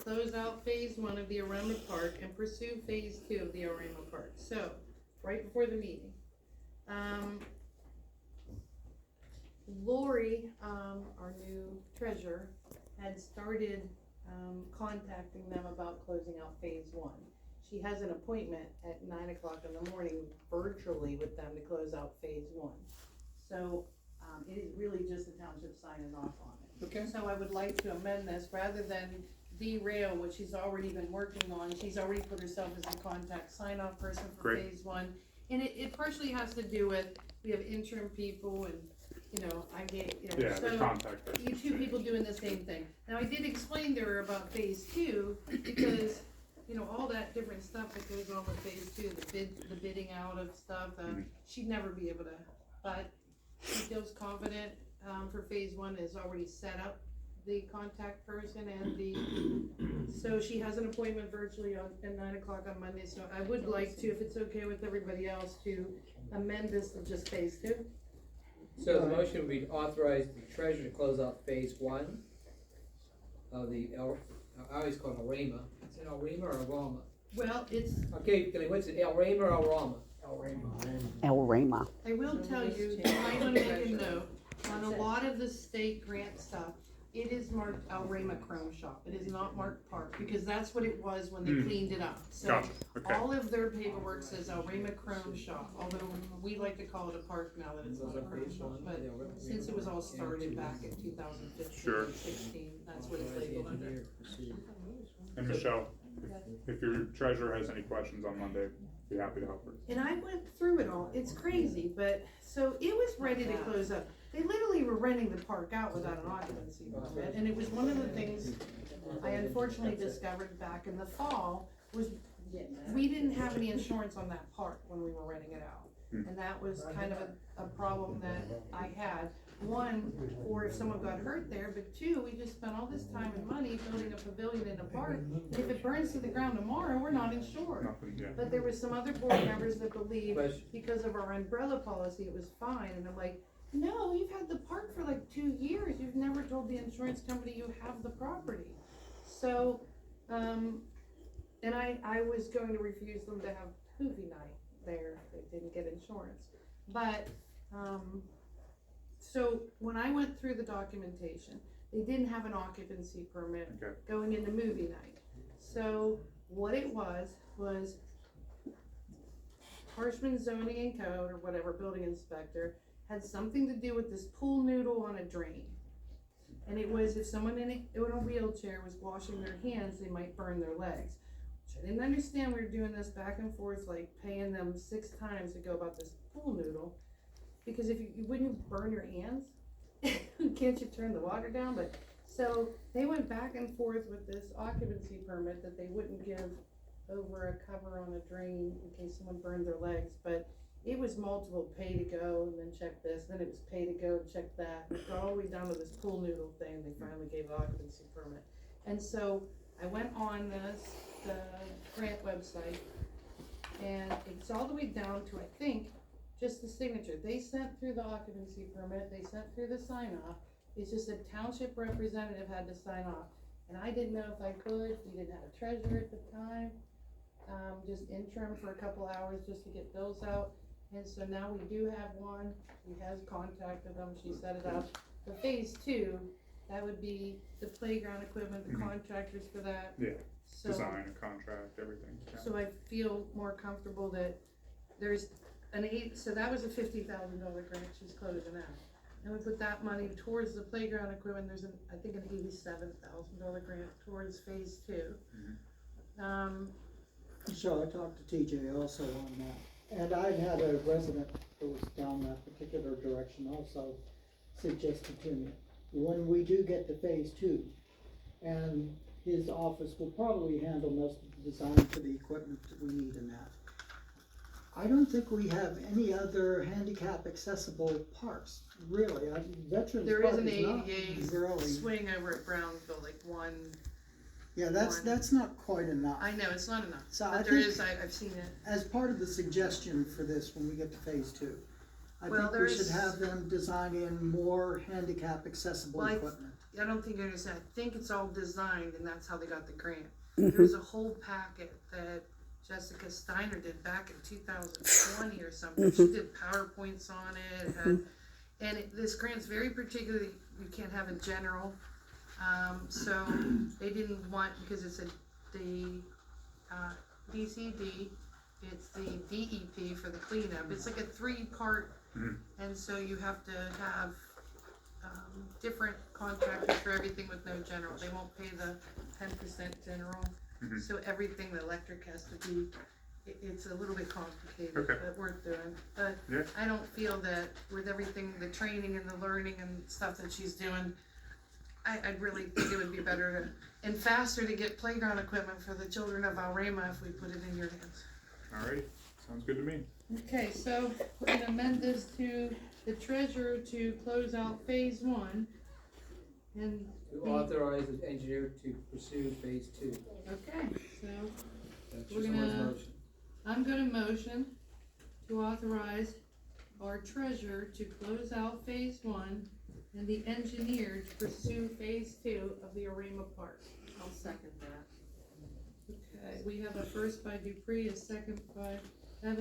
close out phase 1 of the Elrama Park and pursue phase 2 of the Elrama Park. So, right before the meeting, Lori, our new treasurer, had started contacting them about closing out phase 1. She has an appointment at 9 o'clock in the morning virtually with them to close out phase 1. So it is really just the township signing off on it. Okay. So I would like to amend this rather than derail what she's already been working on. She's already put herself as a contact sign off person for Great. phase 1. And it partially has to do with, we have interim people and, you know, I get, you know, Yeah, the so contact person you two people doing the same thing. Now, I did explain to her about phase 2 because, you know, all that different stuff that goes on with phase 2, the bidding out of stuff, she'd never be able to, but she feels confident, for phase 1 is already set up the contact person and so she has an appointment virtually at 9 o'clock on Monday, so I would like to, if it's okay with everybody else, to amend this to just phase 2. So the motion would be to authorize the treasurer to close out phase 1 of the I always call it Elrama. Is it Elrama or Elrama? Well, it's, Okay, what's it, Elrama or Elrama? Elrama. I will tell you, you might wanna make a note, on a lot of the state grant stuff, it is marked Elrama Chrome Shop, it is not marked Park, because that's what it was when they cleaned it up. So Gotcha, okay. all of their paperwork says Elrama Chrome Shop, although we like to call it a park now that it's not a Chrome Shop, but since it was all started back in 2015 Sure. and 16, that's what it's labeled under. And Michelle, if your treasurer has any questions on Monday, be happy to help her. And I went through it all, it's crazy, but, so it was ready to close up. They literally were renting the park out without an occupancy permit, and it was one of the things I unfortunately discovered back in the fall, was we didn't have any insurance on that park when we were renting it out. And that was kind of a problem that I had. One, or if someone got hurt there, but two, we just spent all this time and money building a pavilion in a park, and if it burns to the ground tomorrow, we're not insured. Nothing, yeah. But there was some other board members that believed because of our umbrella policy, it was fine, and I'm like, no, you've had the park for like 2 years, you've never told the insurance company you have the property. So, and I was going to refuse them to have movie night there if they didn't get insurance. But, so when I went through the documentation, they didn't have an occupancy permit going into movie night. So what it was Harshman Zoning and Code, or whatever, building inspector, had something to do with this pool noodle on a drain. And it was if someone in a wheelchair was washing their hands, they might burn their legs. Which I didn't understand. We were doing this back and forth, like paying them 6 times to go about this pool noodle. Because if you wouldn't you burn your hands? Can't you turn the water down? But so they went back and forth with this occupancy permit that they wouldn't give over a cover on a drain in case someone burned their legs. But it was multiple pay to go and then check this, then it was pay to go and check that. It got all the way down to this pool noodle thing. They finally gave the occupancy permit. And so I went on the grant website, and it's all the way down to, I think, just the signature. They sent through the occupancy permit, they sent through the sign off. It's just a township representative had to sign off. And I didn't know if I could, we didn't have a treasurer at the time, just interim for a couple hours just to get bills out. And so now we do have one, she has contacted them, she set it up. For phase 2, that would be the playground equipment, the contractors for that. Yeah, So, design, contract, everything. Yeah. so I feel more comfortable that there's so that was a $50,000 grant she's closing out. And we put that money towards the playground equipment. There's I think an $87,000 grant towards phase 2. So I talked to TJ also on that, and I had a resident who was down that particular direction also suggested to me, when we do get to phase 2, and his office will probably handle most of the design for the equipment that we need in that. I don't think we have any other handicap accessible parks, really. Veterans There Park is an is not ADA really. swing over at Brownsville, like one. Yeah, that's not quite enough. I know, it's not enough, So but I there think is, I've seen it. as part of the suggestion for this, when we get to phase 2, I Well, think we should there's- have them design in more handicap accessible Well, equipment. I don't think you understand. I think it's all designed, and that's how they got the grant. Mhm. There's a whole packet that Jessica Steiner did back in 2020 or something. She did PowerPoints on it, and this grant's very particular. You can't have a general, so they didn't want, because it's the DCD, it's the DEP for the cleanup. It's like a 3-part, and so you have to have different contractors for everything with no general. They won't pay the 10% general. So everything, the electric has to be, it's a little bit complicated, Okay. but worth doing. But Yeah. I don't feel that with everything, the training and the learning and stuff that she's doing, I'd really think it would be better and faster to get playground equipment for the children of Elrama if we put it in your hands. Alright, sounds good to me. Okay, so we're gonna amend this to the treasurer to close out phase 1. And, To authorize the engineer to pursue phase 2. okay, so That's We're someone's gonna- motion. I'm gonna motion to authorize our treasurer to close out phase 1 and the engineer to pursue phase 2 of the Elrama Park. I'll second that. Okay, we have a first by Dupree, a second by Evans.